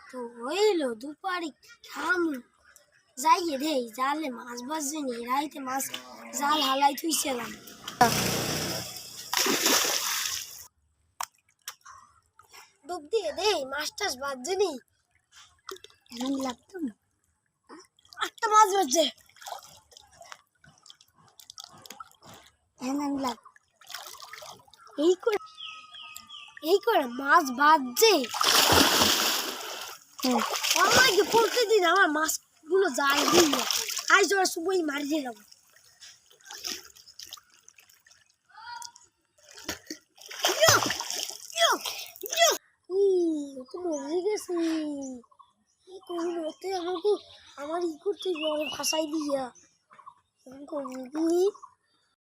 তো হইলো দুপারি খাম যাইয়ে রে জালে মাছ বাজেনি রাইতে মাছ জাল হালাই থুইছিলাম ডুব দিয়ে দে মাছ টাছ বাজেনি এমন লাগতো না একটা মাছ বাজছে এমন লাগ এই করে মাছ বাজছে আমাকে প্রতিদিন আমার মাছগুলো জাল দিয়ে আজ ওরা সবাই মারি দিলাম আমার ই করতে ভাষাই দিয়া